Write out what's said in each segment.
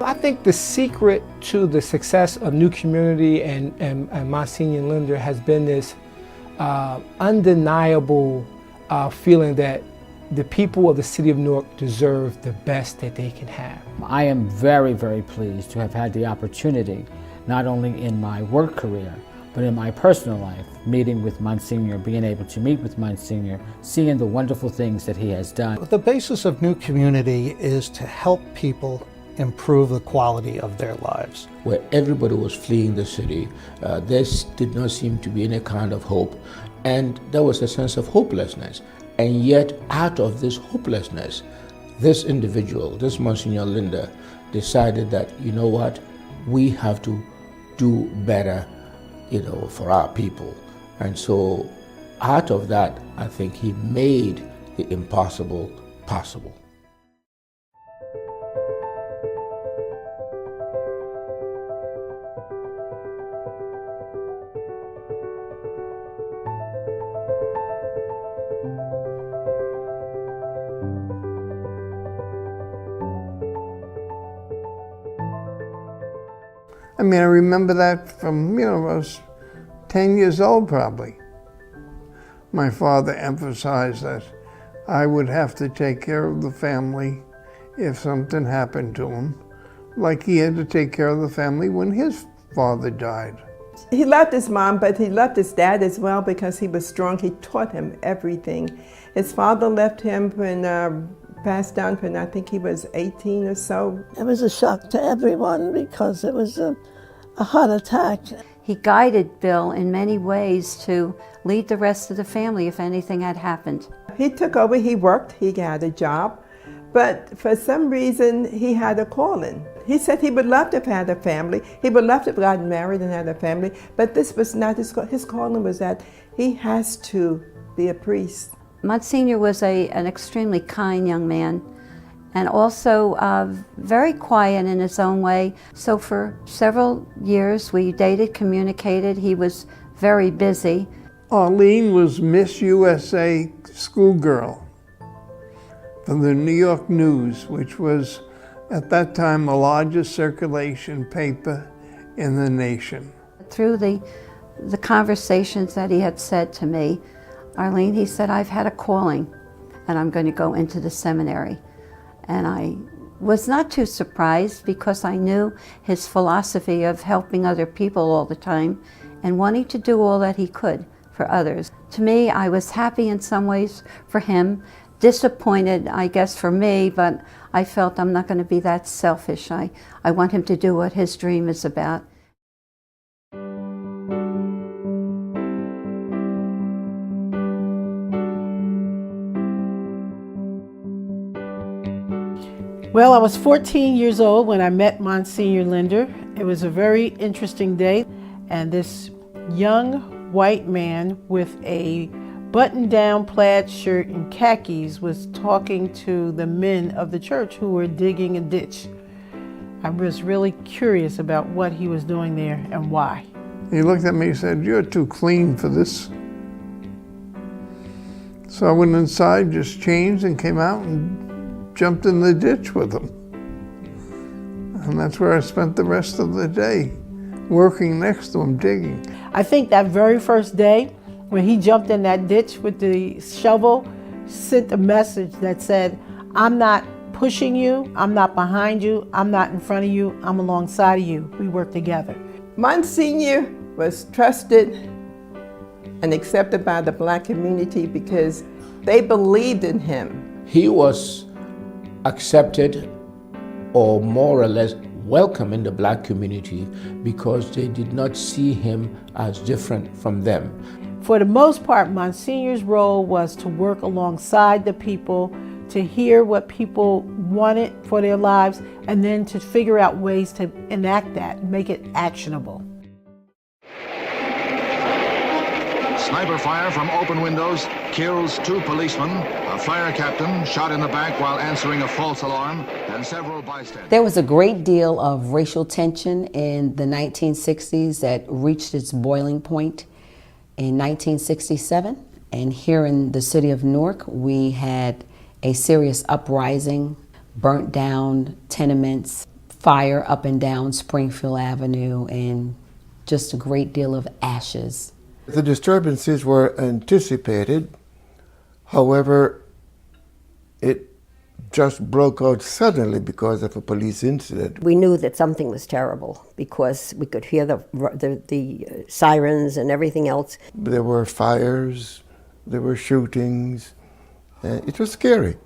I think the secret to the success of New Community and Monsignor Linder has been this undeniable feeling that the people of the city of Newark deserve the best that they can have. I am very, very pleased to have had the opportunity, not only in my work career, but in my personal life, meeting with Monsignor, being able to meet with Monsignor, seeing the wonderful things that he has done. The basis of New Community is to help people improve the quality of their lives. Where everybody was fleeing the city, there did not seem to be any kind of hope, and there was a sense of hopelessness. And yet, out of this hopelessness, this individual, this Monsignor Linder, decided that, you know what, we have to do better, for our people. And so, out of that, I think he made the impossible possible. I mean, I remember that from, I was 10 years old probably. My father emphasized that I would have to take care of the family if something happened to him, like he had to take care of the family when his father died. He loved his mom, but he loved his dad as well because he was strong. He taught him everything. His father left him when passed down when I think he was 18 or so. It was a shock to everyone because it was a heart attack. He guided Bill in many ways to lead the rest of the family if anything had happened. He took over, he worked, he had a job, but for some reason he had a calling. He said he would love to have had a family, he would love to have gotten married and had a family, but this was not his calling. His calling was that he has to be a priest. Monsignor was an extremely kind young man and also very quiet in his own way. So for several years we dated, communicated. He was very busy. Arlene was Miss USA schoolgirl for the New York News, which was at that time the largest circulation paper in the nation. Through the conversations that he had said to me, Arlene, he said, I've had a calling and I'm going to go into the seminary. And I was not too surprised because I knew his philosophy of helping other people all the time and wanting to do all that he could for others. To me, I was happy in some ways for him, disappointed, I guess, for me, but I felt I'm not going to be that selfish. I want him to do what his dream is about. Well, I was 14 years old when I met Monsignor Linder. It was a very interesting day, and this young white man with a button-down plaid shirt and khakis was talking to the men of the church who were digging a ditch. I was really curious about what he was doing there and why. He looked at me and said, "You're too clean for this." So I went inside, just changed, and came out and jumped in the ditch with him. And that's where I spent the rest of the day, working next to him, digging. I think that very first day, when he jumped in that ditch with the shovel, sent a message that said, I'm not pushing you, I'm not behind you, I'm not in front of you, I'm alongside of you. We work together. Monsignor was trusted and accepted by the Black community because they believed in him. He was accepted or more or less welcome in the Black community because they did not see him as different from them. For the most part, Monsignor's role was to work alongside the people, to hear what people wanted for their lives, and then to figure out ways to enact that, make it actionable. Sniper fire from open windows kills 2 policemen, a fire captain shot in the back while answering a false alarm, and several bystanders. There was a great deal of racial tension in the 1960s that reached its boiling point in 1967. And here in the city of Newark, we had a serious uprising, burnt down tenements, fire up and down Springfield Avenue and just a great deal of ashes. The disturbances were anticipated. However, it just broke out suddenly because of a police incident. We knew that something was terrible because we could hear the sirens and everything else. There were fires, there were shootings. It was scary.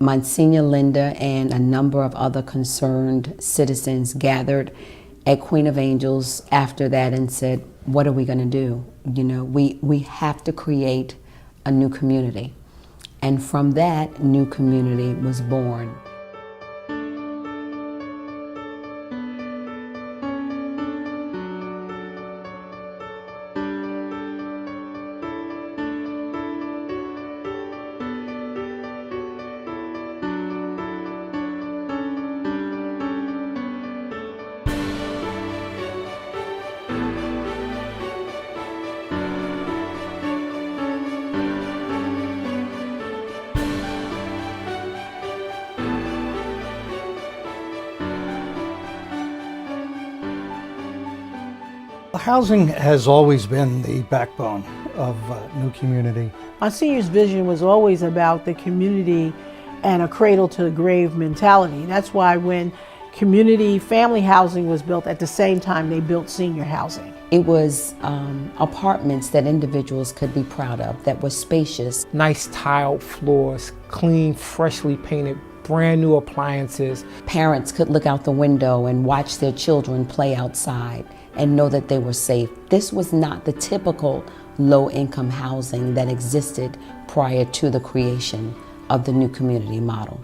Monsignor Linder and a number of other concerned citizens gathered at Queen of Angels after that and said, what are we going to do? You know, we have to create a new community. And from that new community was born. Housing has always been the backbone of New Community. Monsignor's vision was always about the community and a cradle-to-the-grave mentality. That's why when community family housing was built, at the same time they built senior housing. It was apartments that individuals could be proud of, that were spacious. Nice tiled floors, clean, freshly painted, brand new appliances. Parents could look out the window and watch their children play outside and know that they were safe. This was not the typical low-income housing that existed prior to the creation of the new community model.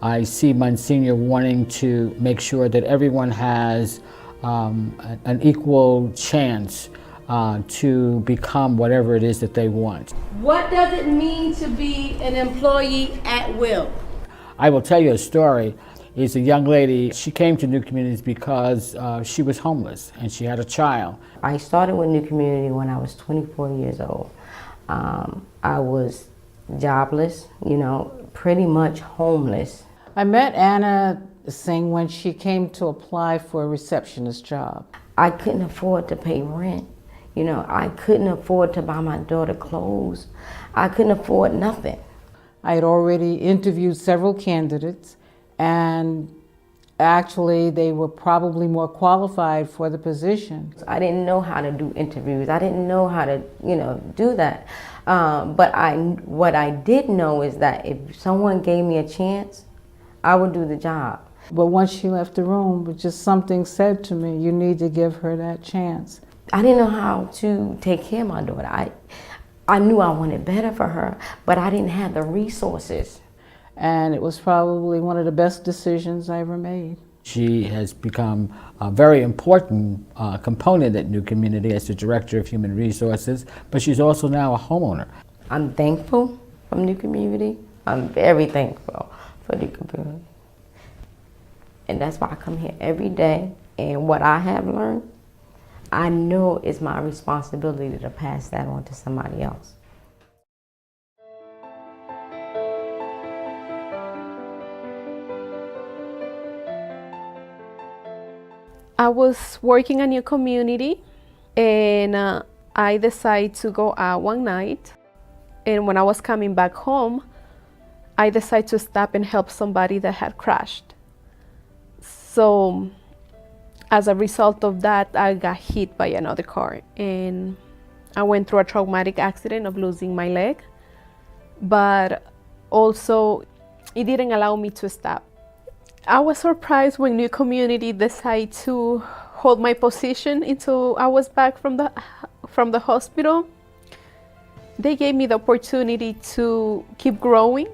I see Monsignor wanting to make sure that everyone has an equal chance to become whatever it is that they want. What does it mean to be an employee at will? I will tell you a story. It's a young lady, she came to New Communities because she was homeless and she had a child. I started with New Community when I was 24 years old. I was jobless, you know, pretty much homeless. I met Anna Singh when she came to apply for a receptionist job. I couldn't afford to pay rent. You know, I couldn't afford to buy my daughter clothes. I couldn't afford nothing. I had already interviewed several candidates, and actually they were probably more qualified for the position. I didn't know how to do interviews. I didn't know how to, you know, do that. But what I did know is that if someone gave me a chance, I would do the job. But once she left the room, just something said to me, you need to give her that chance. I didn't know how to take care of my daughter. I knew I wanted better for her, but I didn't have the resources. And it was probably one of the best decisions I ever made. She has become a very important component at New Community as the Director of Human Resources, but she's also now a homeowner. I'm thankful for New Community. I'm very thankful for New Community. And that's why I come here every day. And what I have learned, I know it's my responsibility to pass that on to somebody else. I was working in New Community, and I decided to go out one night. And when I was coming back home, I decided to stop and help somebody that had crashed. So as a result of that, I got hit by another car, and I went through a traumatic accident of losing my leg, but also it didn't allow me to stop. I was surprised when New Community decided to hold my position until I was back from the hospital. They gave me the opportunity to keep growing,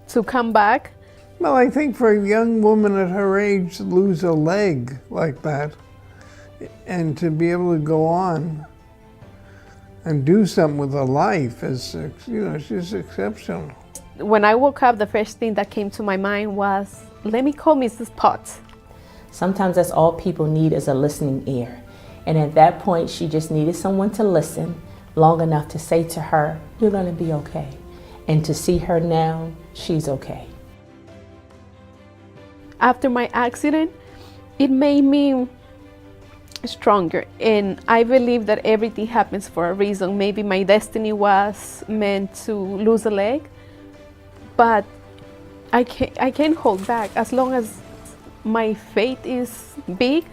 to come back. Well, I think for a young woman at her age to lose a leg like that and to be able to go on, and do something with her life is, you know, she's exceptional. When I woke up, the first thing that came to my mind was, let me call Mrs. Potts. Sometimes that's all people need is a listening ear. And at that point, she just needed someone to listen long enough to say to her, you're gonna be okay. And to see her now, she's okay. After my accident, it made me stronger. And I believe that everything happens for a reason. Maybe my destiny was meant to lose a leg, but I can't hold back. As long as my faith is big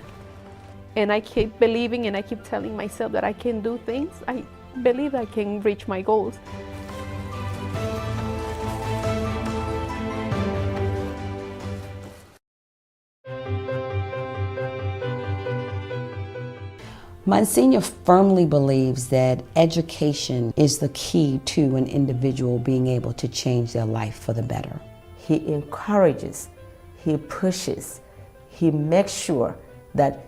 and I keep believing and I keep telling myself that I can do things, I believe I can reach my goals. Monsignor firmly believes that education is the key to an individual being able to change their life for the better. He encourages, he pushes, he makes sure that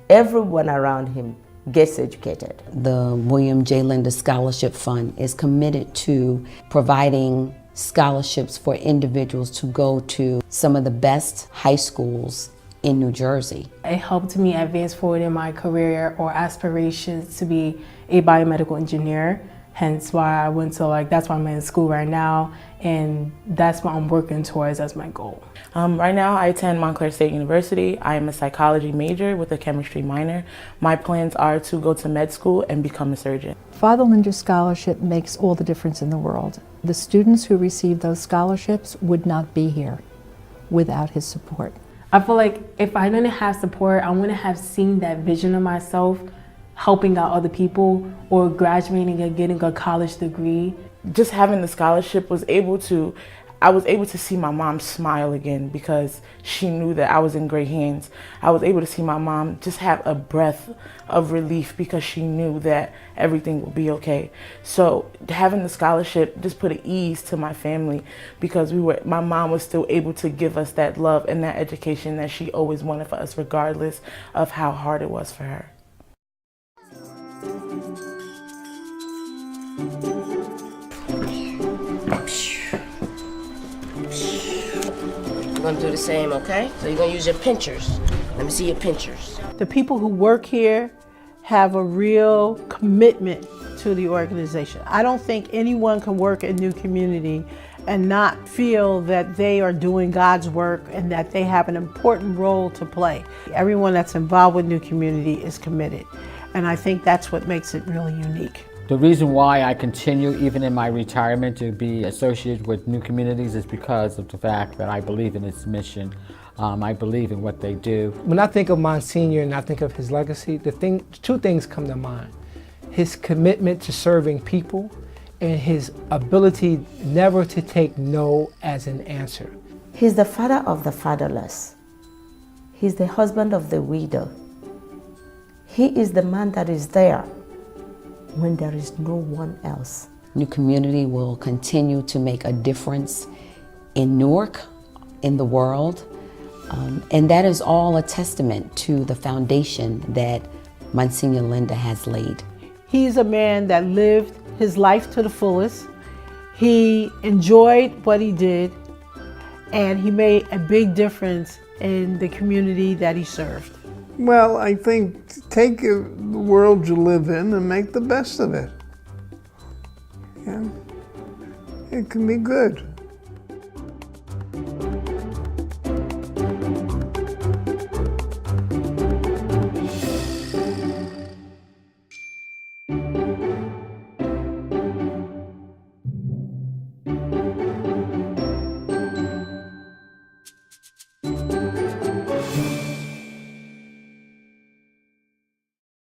everyone around him gets educated. The William J. Linder Scholarship Fund is committed to providing scholarships for individuals to go to some of the best high schools in New Jersey. It helped me advance forward in my career or aspirations to be a biomedical engineer. Hence why I went to that's why I'm in school right now, and that's what I'm working towards as my goal. Right now I attend Montclair State University. I am a psychology major with a chemistry minor. My plans are to go to med school and become a surgeon. Father Linder Scholarship makes all the difference in the world. The students who receive those scholarships would not be here without his support. I feel like if I didn't have support, I wouldn't have seen that vision of myself helping out other people or graduating and getting a college degree. Just having the scholarship I was able to see my mom smile again because she knew that I was in great hands. I was able to see my mom just have a breath of relief because she knew that everything would be okay. So having the scholarship just put an ease to my family because my mom was still able to give us that love and that education that she always wanted for us, regardless of how hard it was for her. You're gonna do the same, okay? So you're gonna use your pinchers. Let me see your pinchers. The people who work here have a real commitment to the organization. I don't think anyone can work in New Community and not feel that they are doing God's work and that they have an important role to play. Everyone that's involved with New Community is committed, and I think that's what makes it really unique. The reason why I continue, even in my retirement, to be associated with New Communities is because of the fact that I believe in its mission. I believe in what they do. When I think of Monsignor and I think of his legacy, two things come to mind. His commitment to serving people and his ability never to take no as an answer. He's the father of the fatherless. He's the husband of the widow. He is the man that is there when there is no one else. New Community will continue to make a difference in Newark, in the world, and that is all a testament to the foundation that Monsignor Linder has laid. He's a man that lived his life to the fullest. He enjoyed what he did, and he made a big difference in the community that he served. Well, I think take the world you live in and make the best of it. Yeah. It can be good.